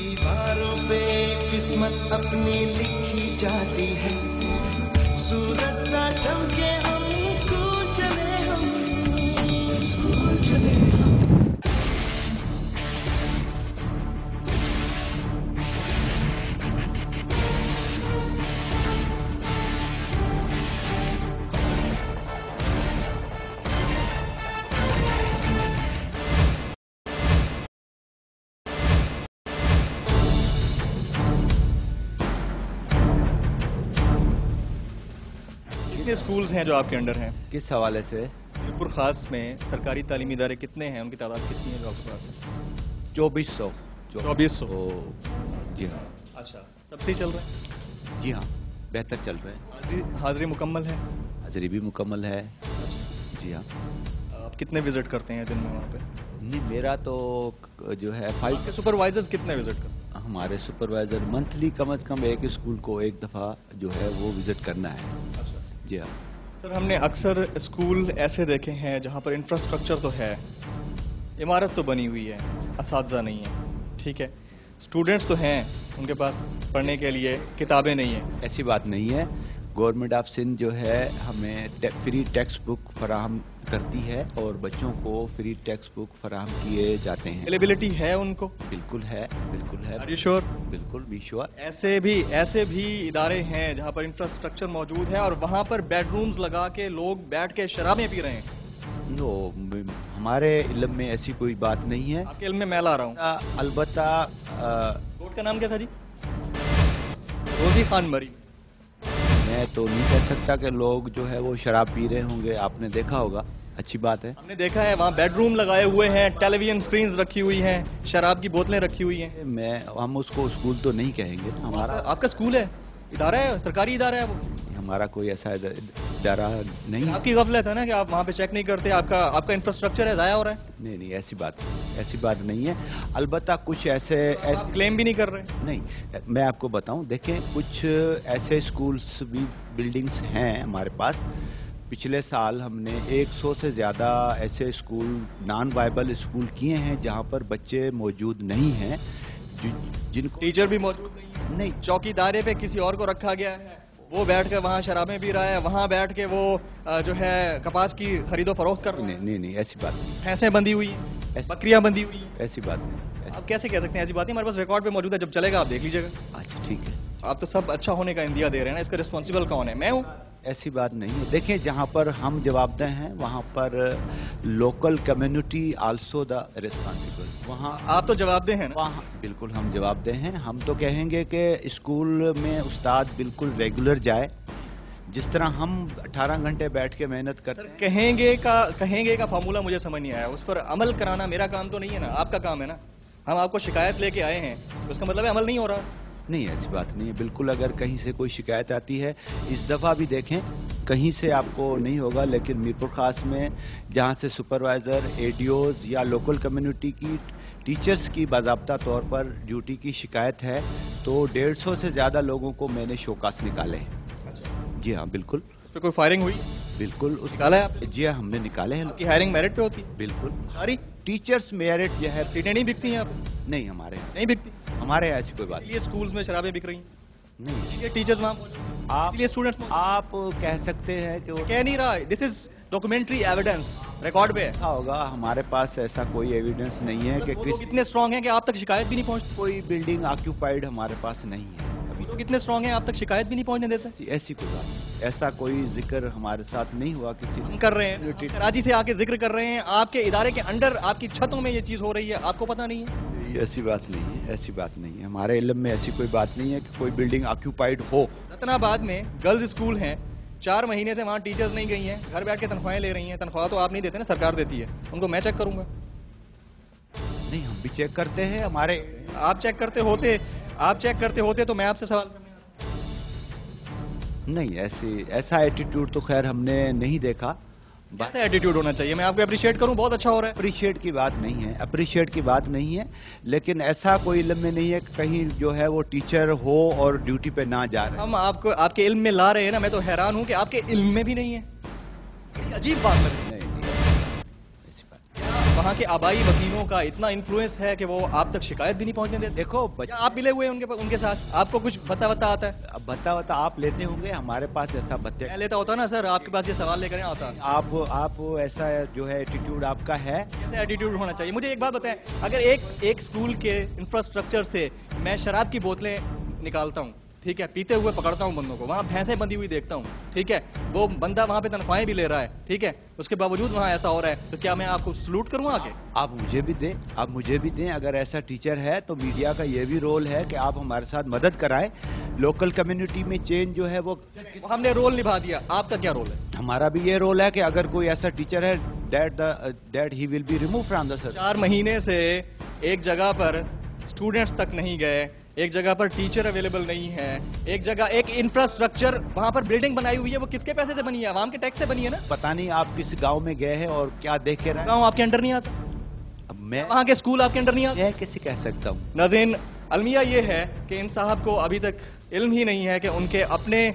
दीवारों पे किस्मत अपनी लिखी जाती है, सूरज सा चमके हम स्कूल चले हम। कितने स्कूल्स हैं जो आपके अंडर हैं? किस हवाले से? मीरपुर खास में सरकारी तालीमी इदारे कितने हैं, उनकी तादाद कितनी है जो आपके पास है? 2400। 2400। जी हाँ। अच्छा, सब सही चल रहा है? जी हाँ, बेहतर चल रहा है। हाजिरी मुकम्मल है? हाजिरी भी मुकम्मल है। जी हाँ। आप कितने विजिट करते हैं दिन में वहाँ पे? नहीं, मेरा तो जो है 5। आपके सुपरवाइजर्स कितने विजिट करते हैं? हमारे सुपरवाइज़र मंथली कम से कम एक स्कूल को एक दफ़ा जो है वो विज़िट करना है। अच्छा जी हाँ। सर, हमने अक्सर स्कूल ऐसे देखे हैं जहाँ पर इंफ्रास्ट्रक्चर तो है, इमारत तो बनी हुई है, असातिज़ा नहीं है, ठीक है, स्टूडेंट्स तो हैं, उनके पास पढ़ने के लिए किताबें नहीं हैं। ऐसी बात नहीं है। गवर्नमेंट ऑफ सिंध जो है हमें फ्री टेक्स्ट बुक फराहम करती है और बच्चों को फ्री टेक्स्ट बुक फराहम किए जाते हैं। अवेलेबिलिटी है उनको? बिल्कुल है, बिल्कुल है। Are you sure? बिल्कुल भी श्योर। ऐसे भी इदारे हैं जहाँ पर इंफ्रास्ट्रक्चर मौजूद है और वहाँ पर बेडरूम्स लगा के लोग बैठ के शराबें पी रहे हैं। नो, हमारे इल्म में ऐसी कोई बात नहीं है। आपके इल्म में मैं ला रहा हूँ। अलबत्ता कोर्ट का नाम क्या था जी? रोजी खान मरी। मैं तो नहीं कह सकता कि लोग जो है वो शराब पी रहे होंगे, आपने देखा होगा। अच्छी बात है। हमने देखा है वहाँ बेडरूम लगाए हुए हैं, टेलीविजन स्क्रीन्स रखी हुई हैं, शराब की बोतलें रखी हुई हैं। हम उसको स्कूल तो नहीं कहेंगे। हमारा आपका स्कूल है, इदारा है, सरकारी इदारा है वो? हमारा कोई ऐसा इदारा नहीं है। आपकी गफलत है ना कि आप वहाँ पे चेक नहीं करते, आपका इंफ्रास्ट्रक्चर है, ज़ाया हो रहा है। नहीं, ऐसी बात नहीं है। अलबत्ता कुछ ऐसे क्लेम भी नहीं कर रहे। नहीं, मैं आपको बताऊं, देखें, कुछ ऐसे स्कूल्स भी बिल्डिंग्स हैं हमारे पास। पिछले साल हमने 100 से ज़्यादा ऐसे स्कूल नॉन वाइबल स्कूल किए हैं जहां पर बच्चे मौजूद नहीं हैं, जिनको टीचर भी मौजूद नहीं, चौकीदारे पे किसी और को रखा गया है, वो बैठ के वहाँ शराबें पी रहा है, वहाँ बैठ के वो जो है कपास की खरीदो फरोख्त कर रहा है। नहीं, ऐसी बात नहीं। भैंसें बंधी हुई हैं, बकरियां बंधी हुई हैं। ऐसी बात नहीं। आप कैसे कह सकते हैं ऐसी बात नहीं? हमारे पास रिकॉर्ड पे मौजूद है, जब चलेगा आप देख लीजिएगा। अच्छा, ठीक है। आप तो सब अच्छा होने का इंदिया दे रहे हैं ना, इसका रिस्पॉन्सिबल कौन है? मैं हूँ? ऐसी बात नहीं है। देखें, जहाँ पर हम जवाबदेह हैं वहाँ पर local community also the responsible. वहाँ आप तो जवाबदेह हैं ना? वहाँ बिल्कुल हम जवाबदेह हैं। हम तो कहेंगे कि स्कूल में उस्ताद बिल्कुल रेगुलर जाए, जिस तरह हम 18 घंटे बैठ के मेहनत करते हैं। कहेंगे का फार्मूला मुझे समझ नहीं आया। उस पर अमल कराना मेरा काम तो नहीं है ना, आपका काम है ना। हम आपको शिकायत लेके आए हैं, उसका मतलब है अमल नहीं हो रहा। नहीं, ऐसी बात नहीं है। बिल्कुल, अगर कहीं से कोई शिकायत आती है, इस दफ़ा भी देखें, कहीं से आपको नहीं होगा, लेकिन मीरपुर खास में जहाँ से सुपरवाइज़र, एडीओज़ या लोकल कम्युनिटी की टीचर्स की बाज़ाब्ता तौर पर ड्यूटी की शिकायत है, तो 150 से ज़्यादा लोगों को मैंने शोकास निकाले हैं। जी हाँ, बिल्कुल। उस पर कोई फायरिंग हुई? बिल्कुल। निकाला है आपने? जी हाँ, हमने निकाले हैं। आपकी हायरिंग मेरिट पे होती है? बिल्कुल। सारी टीचर्स मेरिट जो है। सीटें नहीं बिकती हैं आप? नहीं, हमारे यहाँ नहीं बिकती। हमारे यहाँ ऐसी कोई बात इसलिए स्कूल्स में शराबें बिक रही हैं? नहीं। इसलिए टीचर्स वहाँ आप इसलिए स्टूडेंट्स आप कह सकते हैं कि वो कह नहीं रहा। This is documentary evidence, record पे है। क्या होगा, हमारे पास ऐसा कोई एविडेंस नहीं है कि लोग इतने स्ट्रांग हैं कि आप तक शिकायत भी नहीं पहुंचती। कोई बिल्डिंग ऑक्यूपाइड हमारे पास नहीं है। लोग इतने स्ट्रांग हैं, आप तक शिकायत भी नहीं पहुंचने देते। ऐसी कोई बात नहीं, ऐसा कोई जिक्र हमारे साथ नहीं हुआ किसी हम कर रहे हैं, कराची से आके जिक्र कर रहे हैं, आपके इदारे के अंडर आपकी छतों में ये चीज हो रही है, आपको पता नहीं है? ऐसी बात नहीं है, ऐसी बात नहीं है। हमारे इल्म में ऐसी कोई बात नहीं है कि कोई बिल्डिंग ऑक्यूपाइड हो। रतनाबाद में गर्ल्स स्कूल हैं, 4 महीने से वहाँ टीचर्स नहीं गई हैं, घर बैठ के तनख्वाहें ले रही हैं। तनख्वाह तो आप नहीं देते ना, सरकार देती है। उनको मैं चेक करूंगा? नहीं, हम भी चेक करते हैं। हमारे आप चेक करते होते तो मैं आपसे सवाल करने नहीं, ऐसा एटीट्यूड तो खैर हमने नहीं देखा। कैसा एटीट्यूड होना चाहिए? मैं आपको अप्रिशिएट करूं, बहुत अच्छा हो रहा है। अप्रिशिएट की बात नहीं है, लेकिन ऐसा कोई इल्म में नहीं है कि कहीं जो है वो टीचर हो और ड्यूटी पे ना जा रहे। हम आपको आपके इल्म में ला रहे हैं ना, मैं तो हैरान हूं कि आपके इल्म में भी नहीं है। बड़ी अजीब बात लग रही है। नहीं, ऐसी बात وہاں کے آبائی وکیلوں کا اتنا انفلوئنس ہے کہ وہ آپ تک شکایت بھی نہیں پہنچنے دیتے؟ دیکھو آپ ملے ہوئے ہیں ان کے ساتھ، آپ کو کچھ بتا آتا ہے؟ بتا آپ لیتے ہوں گے، ہمارے پاس ایسا بتے میں لیتا ہوتا نا سر، آپ کے پاس یہ سوال لے کر آتا. آپ ایسا جو ہے ایٹیٹیوڈ آپ کا ہے، کیسے ایٹیٹیوڈ ہونا چاہیے؟ مجھے ایک بات بتائیں، اگر ایک اسکول کے انفراسٹرکچر سے میں شراب کی بوتلیں نکالتا ہوں، ٹھیک ہے، پیتے ہوئے پکڑتا ہوں بندوں کو، وہاں بھینسیں بندھی ہوئی دیکھتا ہوں، ٹھیک ہے، وہ بندہ وہاں پہ تنخواہیں بھی لے رہا ہے، ٹھیک ہے، اس کے باوجود وہاں ایسا ہو رہا ہے، تو کیا میں آپ کو سلوٹ کروں آگے؟ آپ مجھے بھی دیں اگر ایسا ٹیچر ہے تو میڈیا کا یہ بھی رول ہے کہ آپ ہمارے ساتھ مدد کرائیں. لوکل کمیونٹی میں چینج جو ہے وہ ہم نے رول نبھا دیا، آپ کا کیا رول ہے؟ ہمارا بھی یہ رول ہے کہ اگر کوئی ایسا ٹیچر ہے that he will be remove from the sir. 4 مہینے سے ایک جگہ پر اسٹوڈنٹس تک نہیں گئے، ایک جگہ پر ٹیچر اویلیبل نہیں ہے، ایک جگہ ایک انفراسٹرکچر وہاں پر بلڈنگ بنائی ہوئی ہے، وہ کس کے پیسے سے بنی ہے؟ عوام کے ٹیکس سے بنی ہے نا. پتہ نہیں آپ کس گاؤں میں گئے ہیں اور کیا دیکھ کے رہے. گاؤں آپ کے انڈر نہیں آتا؟ میں وہاں کے اسکول آپ کے انڈر نہیں آتے؟ میں کیسے کہہ سکتا ہوں. ناظرین، المیہ یہ ہے کہ ان صاحب کو ابھی تک علم ہی نہیں ہے کہ ان کے اپنے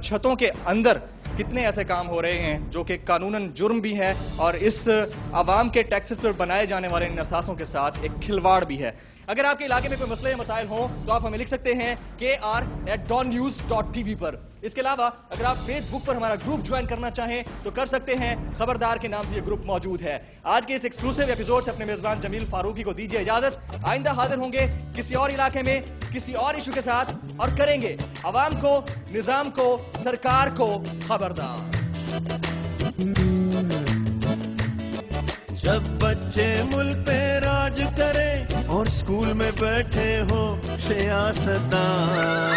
چھتوں کے اندر کتنے ایسے کام ہو رہے ہیں جو کہ قانوناً جرم بھی ہے اور اس عوام کے ٹیکسز پر بنائے جانے والے ان اثاثوں کے ساتھ ایک کھلواڑ بھی ہے. اگر آپ کے علاقے میں کوئی مسئلے یا مسائل ہوں تو آپ ہمیں لکھ سکتے ہیں kr@dawnnews.tv پر. اس کے علاوہ اگر آپ فیس بک پر ہمارا گروپ جوائن کرنا چاہیں تو کر سکتے ہیں، خبردار کے نام سے یہ گروپ موجود ہے. آج کے اس ایکسکلوسیو ایپیسوڈ سے اپنے میزبان جمیل فاروقی کو دیجیے اجازت. آئندہ حاضر ہوں گے کسی اور علاقے میں کسی اور ایشو کے ساتھ اور کریں گے عوام کو، نظام کو، سرکار کو خبردار. جب بچے ملک پہ راج کریں اور اسکول میں بیٹھے ہو سیاستدان،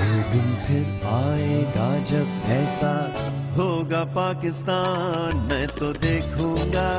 وہ دن پھر آئے گا جب ایسا ہوگا پاکستان. میں تو دیکھوں گا